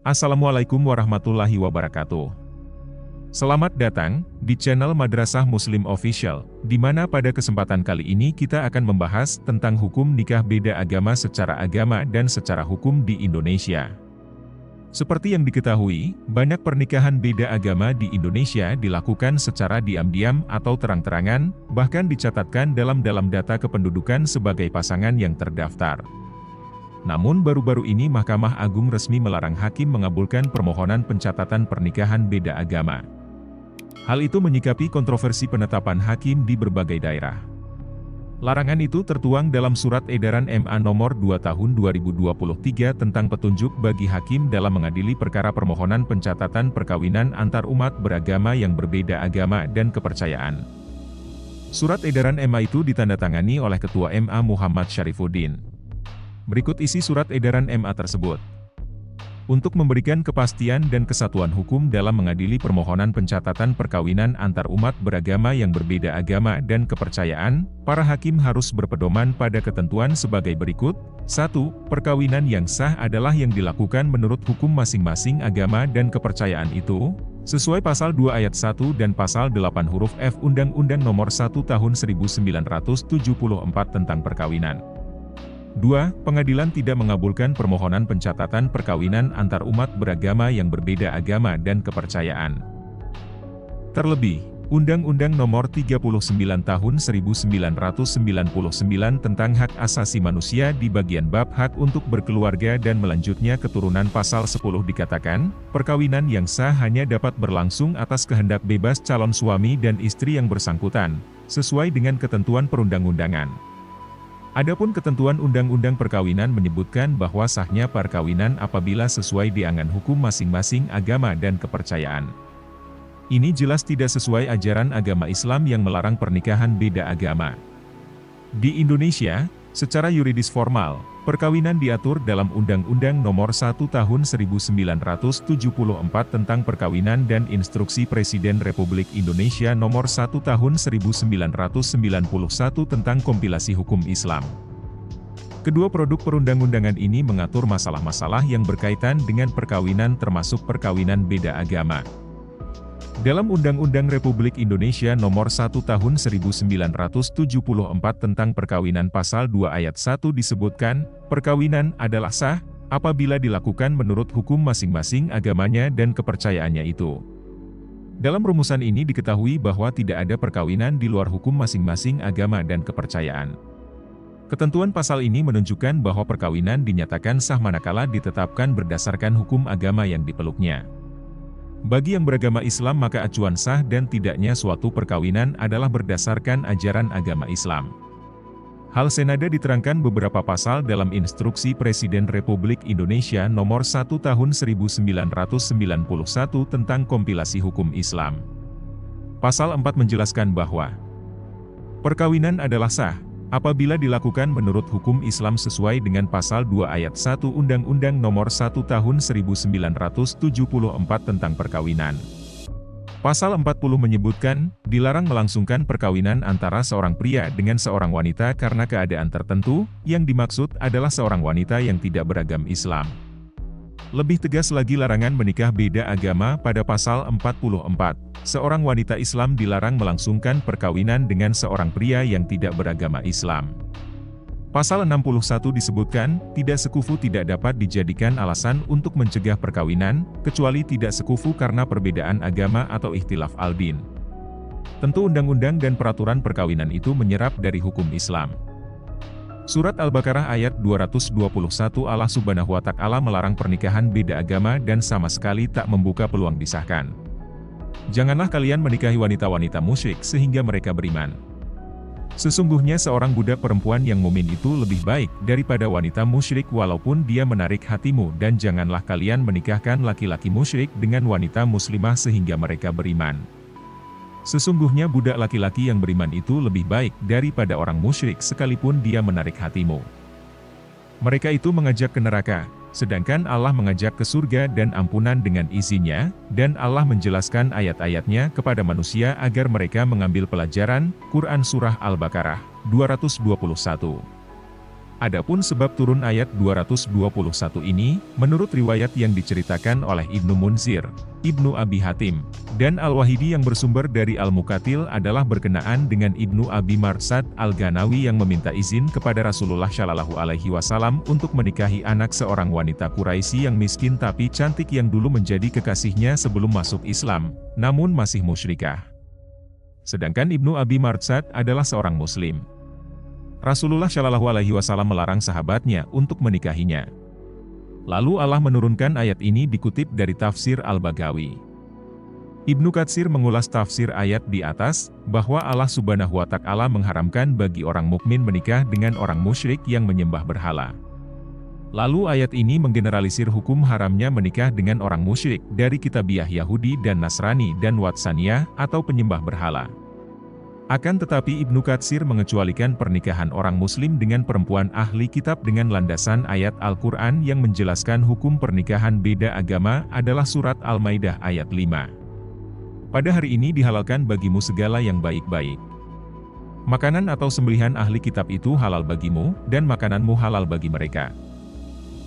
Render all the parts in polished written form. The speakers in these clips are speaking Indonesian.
Assalamualaikum warahmatullahi wabarakatuh. Selamat datang di channel Madrasah Muslim Official, di mana pada kesempatan kali ini kita akan membahas tentang hukum nikah beda agama secara agama dan secara hukum di Indonesia. Seperti yang diketahui, banyak pernikahan beda agama di Indonesia dilakukan secara diam-diam atau terang-terangan, bahkan dicatatkan dalam data kependudukan sebagai pasangan yang terdaftar. Namun baru-baru ini Mahkamah Agung resmi melarang hakim mengabulkan permohonan pencatatan pernikahan beda agama. Hal itu menyikapi kontroversi penetapan hakim di berbagai daerah. Larangan itu tertuang dalam Surat Edaran MA Nomor 2 Tahun 2023 tentang petunjuk bagi hakim dalam mengadili perkara permohonan pencatatan perkawinan antar umat beragama yang berbeda agama dan kepercayaan. Surat Edaran MA itu ditandatangani oleh Ketua MA Muhammad Syarifuddin. Berikut isi surat edaran MA tersebut. Untuk memberikan kepastian dan kesatuan hukum dalam mengadili permohonan pencatatan perkawinan antar umat beragama yang berbeda agama dan kepercayaan, para hakim harus berpedoman pada ketentuan sebagai berikut. 1. Perkawinan yang sah adalah yang dilakukan menurut hukum masing-masing agama dan kepercayaan itu, sesuai pasal 2 ayat 1 dan pasal 8 huruf F Undang-Undang Nomor 1 Tahun 1974 tentang perkawinan. 2. Pengadilan tidak mengabulkan permohonan pencatatan perkawinan antar umat beragama yang berbeda agama dan kepercayaan. Terlebih, Undang-Undang Nomor 39 Tahun 1999 tentang Hak Asasi Manusia di bagian bab hak untuk berkeluarga dan melanjutnya keturunan pasal 10 dikatakan, perkawinan yang sah hanya dapat berlangsung atas kehendak bebas calon suami dan istri yang bersangkutan, sesuai dengan ketentuan perundang-undangan. Adapun ketentuan Undang-Undang Perkawinan menyebutkan bahwa sahnya perkawinan apabila sesuai diangan hukum masing-masing agama dan kepercayaan. Ini jelas tidak sesuai ajaran agama Islam yang melarang pernikahan beda agama. Di Indonesia, secara yuridis formal, perkawinan diatur dalam Undang-Undang Nomor 1 Tahun 1974 tentang Perkawinan dan Instruksi Presiden Republik Indonesia Nomor 1 Tahun 1991 tentang Kompilasi Hukum Islam. Kedua produk perundang-undangan ini mengatur masalah-masalah yang berkaitan dengan perkawinan termasuk perkawinan beda agama. Dalam Undang-Undang Republik Indonesia Nomor 1 Tahun 1974 tentang Perkawinan Pasal 2 Ayat 1 disebutkan, perkawinan adalah sah, apabila dilakukan menurut hukum masing-masing agamanya dan kepercayaannya itu. Dalam rumusan ini diketahui bahwa tidak ada perkawinan di luar hukum masing-masing agama dan kepercayaan. Ketentuan pasal ini menunjukkan bahwa perkawinan dinyatakan sah manakala ditetapkan berdasarkan hukum agama yang dipeluknya. Bagi yang beragama Islam maka acuan sah dan tidaknya suatu perkawinan adalah berdasarkan ajaran agama Islam. Hal senada diterangkan beberapa pasal dalam Instruksi Presiden Republik Indonesia Nomor 1 Tahun 1991 tentang Kompilasi Hukum Islam. Pasal 4 menjelaskan bahwa perkawinan adalah sah apabila dilakukan menurut hukum Islam sesuai dengan pasal 2 ayat 1 Undang-Undang Nomor 1 Tahun 1974 tentang perkawinan. Pasal 40 menyebutkan, dilarang melangsungkan perkawinan antara seorang pria dengan seorang wanita karena keadaan tertentu, yang dimaksud adalah seorang wanita yang tidak beragam Islam. Lebih tegas lagi larangan menikah beda agama pada pasal 44. Seorang wanita Islam dilarang melangsungkan perkawinan dengan seorang pria yang tidak beragama Islam. Pasal 61 disebutkan, tidak sekufu tidak dapat dijadikan alasan untuk mencegah perkawinan, kecuali tidak sekufu karena perbedaan agama atau ikhtilaf al-din. Tentu undang-undang dan peraturan perkawinan itu menyerap dari hukum Islam. Surat Al-Baqarah ayat 221 Allah Subhanahu wa Ta'ala melarang pernikahan beda agama dan sama sekali tak membuka peluang disahkan. Janganlah kalian menikahi wanita-wanita musyrik sehingga mereka beriman. Sesungguhnya seorang budak perempuan yang mukmin itu lebih baik daripada wanita musyrik walaupun dia menarik hatimu, dan janganlah kalian menikahkan laki-laki musyrik dengan wanita muslimah sehingga mereka beriman. Sesungguhnya budak laki-laki yang beriman itu lebih baik daripada orang musyrik sekalipun dia menarik hatimu. Mereka itu mengajak ke neraka, sedangkan Allah mengajak ke surga dan ampunan dengan izinnya, dan Allah menjelaskan ayat-ayatnya kepada manusia agar mereka mengambil pelajaran. Quran Surah Al-Baqarah 221. Adapun sebab turun ayat 221 ini, menurut riwayat yang diceritakan oleh Ibnu Munzir, Ibnu Abi Hatim, dan Al-Wahidi yang bersumber dari Al-Muqatil adalah berkenaan dengan Ibnu Abi Marsad Al-Ghanawi yang meminta izin kepada Rasulullah Shallallahu Alaihi Wasallam untuk menikahi anak seorang wanita Quraisy yang miskin tapi cantik yang dulu menjadi kekasihnya sebelum masuk Islam, namun masih musyrikah. Sedangkan Ibnu Abi Marsad adalah seorang Muslim. Rasulullah Shallallahu Alaihi Wasallam melarang sahabatnya untuk menikahinya. Lalu Allah menurunkan ayat ini dikutip dari tafsir Al-Baghawi. Ibnu Katsir mengulas tafsir ayat di atas, bahwa Allah Subhanahu wa Ta'ala mengharamkan bagi orang mukmin menikah dengan orang musyrik yang menyembah berhala. Lalu ayat ini menggeneralisir hukum haramnya menikah dengan orang musyrik dari kitabiah Yahudi dan Nasrani dan Watsaniyah atau penyembah berhala. Akan tetapi Ibnu Katsir mengecualikan pernikahan orang muslim dengan perempuan ahli kitab dengan landasan ayat Al-Quran yang menjelaskan hukum pernikahan beda agama adalah surat Al-Maidah ayat 5. Pada hari ini dihalalkan bagimu segala yang baik-baik. Makanan atau sembelihan ahli kitab itu halal bagimu, dan makananmu halal bagi mereka.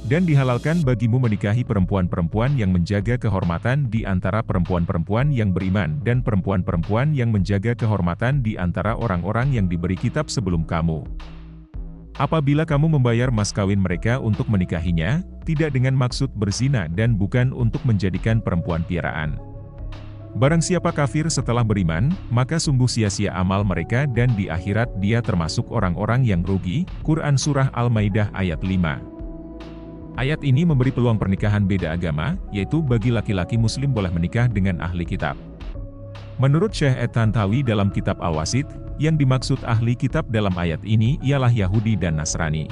Dan dihalalkan bagimu menikahi perempuan-perempuan yang menjaga kehormatan di antara perempuan-perempuan yang beriman dan perempuan-perempuan yang menjaga kehormatan di antara orang-orang yang diberi kitab sebelum kamu. Apabila kamu membayar mas kawin mereka untuk menikahinya, tidak dengan maksud berzina dan bukan untuk menjadikan perempuan piaraan. Barang siapa kafir setelah beriman, maka sungguh sia-sia amal mereka dan di akhirat dia termasuk orang-orang yang rugi. Quran Surah Al-Maidah ayat 5. Ayat ini memberi peluang pernikahan beda agama, yaitu bagi laki-laki muslim boleh menikah dengan ahli kitab. Menurut Syekh At-Tantawi dalam kitab Al-Wasit, yang dimaksud ahli kitab dalam ayat ini ialah Yahudi dan Nasrani.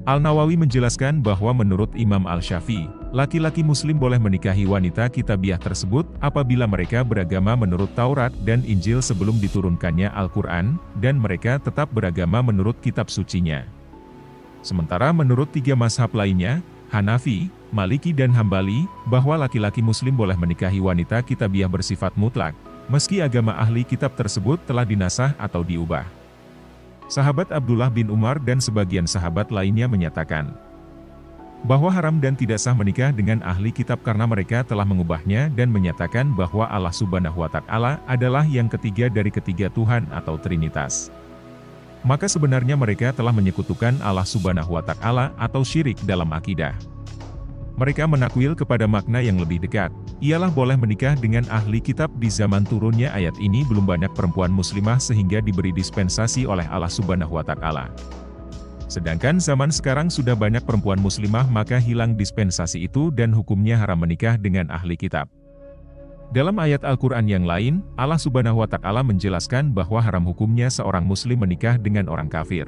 Al-Nawawi menjelaskan bahwa menurut Imam Al-Syafi'i, laki-laki muslim boleh menikahi wanita kitabiah tersebut apabila mereka beragama menurut Taurat dan Injil sebelum diturunkannya Al-Quran, dan mereka tetap beragama menurut kitab sucinya. Sementara menurut tiga mazhab lainnya, Hanafi, Maliki dan Hambali, bahwa laki-laki muslim boleh menikahi wanita kitabiah bersifat mutlak, meski agama ahli kitab tersebut telah dinasah atau diubah. Sahabat Abdullah bin Umar dan sebagian sahabat lainnya menyatakan bahwa haram dan tidak sah menikah dengan ahli kitab karena mereka telah mengubahnya dan menyatakan bahwa Allah Subhanahu wa Ta'ala adalah yang ketiga dari ketiga Tuhan atau Trinitas. Maka sebenarnya mereka telah menyekutukan Allah Subhanahu wa Ta'ala atau syirik dalam akidah. Mereka menakwil kepada makna yang lebih dekat, ialah boleh menikah dengan ahli kitab. Di zaman turunnya ayat ini belum banyak perempuan muslimah sehingga diberi dispensasi oleh Allah Subhanahu wa Ta'ala. Sedangkan zaman sekarang sudah banyak perempuan muslimah maka hilang dispensasi itu dan hukumnya haram menikah dengan ahli kitab. Dalam ayat Al-Quran yang lain, Allah Subhanahu wa Ta'ala menjelaskan bahwa haram hukumnya seorang muslim menikah dengan orang kafir.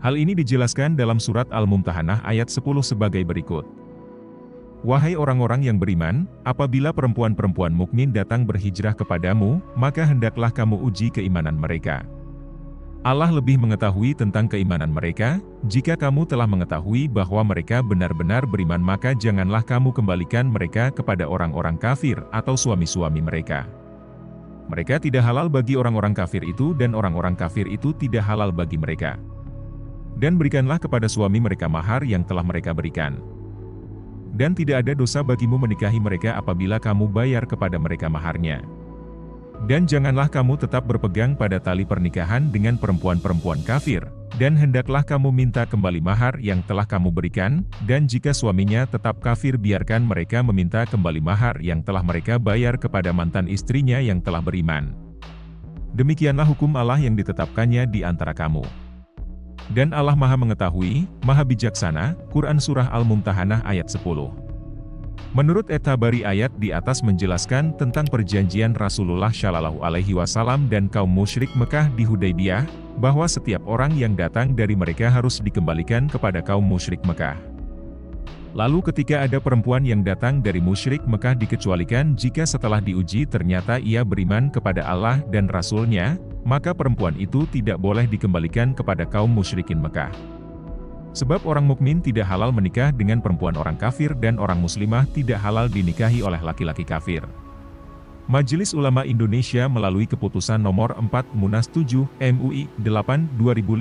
Hal ini dijelaskan dalam surat Al-Mumtahanah ayat 10 sebagai berikut. Wahai orang-orang yang beriman, apabila perempuan-perempuan mukmin datang berhijrah kepadamu, maka hendaklah kamu uji keimanan mereka. Allah lebih mengetahui tentang keimanan mereka. Jika kamu telah mengetahui bahwa mereka benar-benar beriman maka janganlah kamu kembalikan mereka kepada orang-orang kafir atau suami-suami mereka. Mereka tidak halal bagi orang-orang kafir itu dan orang-orang kafir itu tidak halal bagi mereka. Dan berikanlah kepada suami mereka mahar yang telah mereka berikan. Dan tidak ada dosa bagimu menikahi mereka apabila kamu bayar kepada mereka maharnya. Dan janganlah kamu tetap berpegang pada tali pernikahan dengan perempuan-perempuan kafir, dan hendaklah kamu minta kembali mahar yang telah kamu berikan, dan jika suaminya tetap kafir biarkan mereka meminta kembali mahar yang telah mereka bayar kepada mantan istrinya yang telah beriman. Demikianlah hukum Allah yang ditetapkannya di antara kamu. Dan Allah Maha Mengetahui, Maha Bijaksana. Quran Surah Al-Mumtahanah ayat 10. Menurut At-Tabari ayat di atas menjelaskan tentang perjanjian Rasulullah Shallallahu Alaihi Wasallam dan kaum musyrik Mekah di Hudaybiyah, bahwa setiap orang yang datang dari mereka harus dikembalikan kepada kaum musyrik Mekah. Lalu ketika ada perempuan yang datang dari musyrik Mekah dikecualikan jika setelah diuji ternyata ia beriman kepada Allah dan Rasul-Nya, maka perempuan itu tidak boleh dikembalikan kepada kaum musyrikin Mekah. Sebab orang mukmin tidak halal menikah dengan perempuan orang kafir dan orang muslimah tidak halal dinikahi oleh laki-laki kafir. Majelis Ulama Indonesia melalui keputusan nomor 4 Munas 7 MUI 8/2005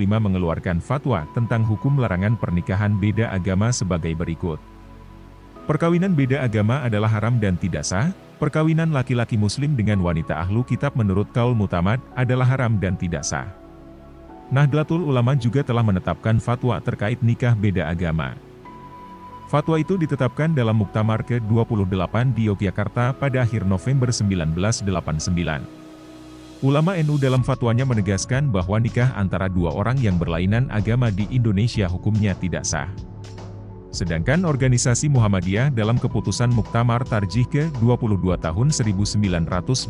mengeluarkan fatwa tentang hukum larangan pernikahan beda agama sebagai berikut. Perkawinan beda agama adalah haram dan tidak sah. Perkawinan laki-laki muslim dengan wanita ahlu kitab menurut kaul mutamad adalah haram dan tidak sah. Nahdlatul Ulama juga telah menetapkan fatwa terkait nikah beda agama. Fatwa itu ditetapkan dalam Muktamar ke-28 di Yogyakarta pada akhir November 1989. Ulama NU dalam fatwanya menegaskan bahwa nikah antara dua orang yang berlainan agama di Indonesia hukumnya tidak sah. Sedangkan organisasi Muhammadiyah dalam keputusan Muktamar Tarjih ke-22 tahun 1989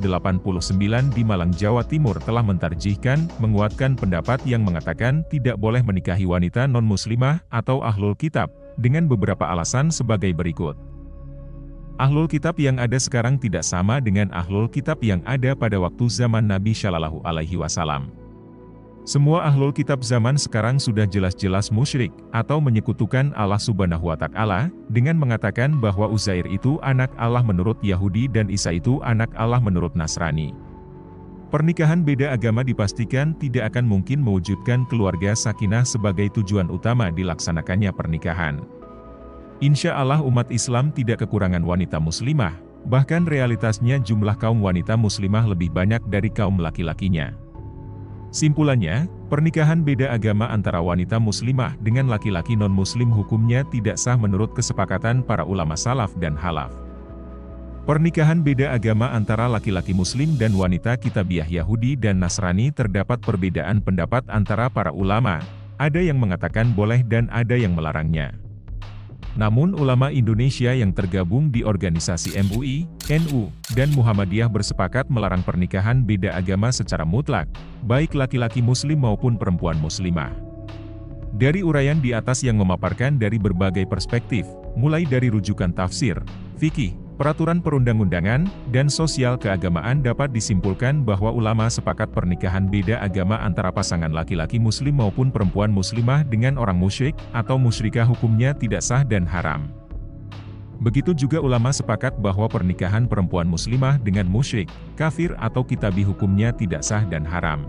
di Malang, Jawa Timur telah mentarjihkan, menguatkan pendapat yang mengatakan tidak boleh menikahi wanita non-muslimah atau ahlul kitab, dengan beberapa alasan sebagai berikut. Ahlul kitab yang ada sekarang tidak sama dengan ahlul kitab yang ada pada waktu zaman Nabi Shallallahu Alaihi Wasallam. Semua ahlul kitab zaman sekarang sudah jelas-jelas musyrik, atau menyekutukan Allah Subhanahu wa Ta'ala, dengan mengatakan bahwa Uzair itu anak Allah menurut Yahudi dan Isa itu anak Allah menurut Nasrani. Pernikahan beda agama dipastikan tidak akan mungkin mewujudkan keluarga sakinah sebagai tujuan utama dilaksanakannya pernikahan. Insya Allah umat Islam tidak kekurangan wanita muslimah, bahkan realitasnya jumlah kaum wanita muslimah lebih banyak dari kaum laki-lakinya. Simpulannya, pernikahan beda agama antara wanita muslimah dengan laki-laki non-muslim hukumnya tidak sah menurut kesepakatan para ulama salaf dan khalaf. Pernikahan beda agama antara laki-laki muslim dan wanita kitabiah Yahudi dan Nasrani terdapat perbedaan pendapat antara para ulama, ada yang mengatakan boleh dan ada yang melarangnya. Namun ulama Indonesia yang tergabung di organisasi MUI, NU, dan Muhammadiyah bersepakat melarang pernikahan beda agama secara mutlak, baik laki-laki muslim maupun perempuan muslimah. Dari uraian di atas yang memaparkan dari berbagai perspektif, mulai dari rujukan tafsir, fikih, peraturan perundang-undangan, dan sosial keagamaan dapat disimpulkan bahwa ulama sepakat pernikahan beda agama antara pasangan laki-laki muslim maupun perempuan muslimah dengan orang musyrik atau musyrikah hukumnya tidak sah dan haram. Begitu juga ulama sepakat bahwa pernikahan perempuan muslimah dengan musyrik, kafir atau kitabi hukumnya tidak sah dan haram.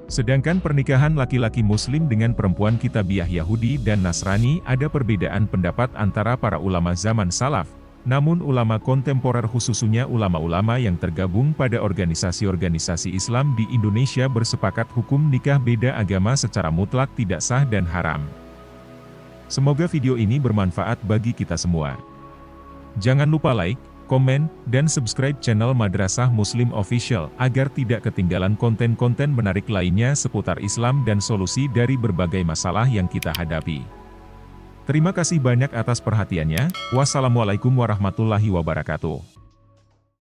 Sedangkan pernikahan laki-laki muslim dengan perempuan kitabiah Yahudi dan Nasrani ada perbedaan pendapat antara para ulama zaman salaf. Namun ulama kontemporer khususnya ulama-ulama yang tergabung pada organisasi-organisasi Islam di Indonesia bersepakat hukum nikah beda agama secara mutlak tidak sah dan haram. Semoga video ini bermanfaat bagi kita semua. Jangan lupa like, komen, dan subscribe channel Madrasah Muslim Official agar tidak ketinggalan konten-konten menarik lainnya seputar Islam dan solusi dari berbagai masalah yang kita hadapi. Terima kasih banyak atas perhatiannya. Wassalamualaikum warahmatullahi wabarakatuh.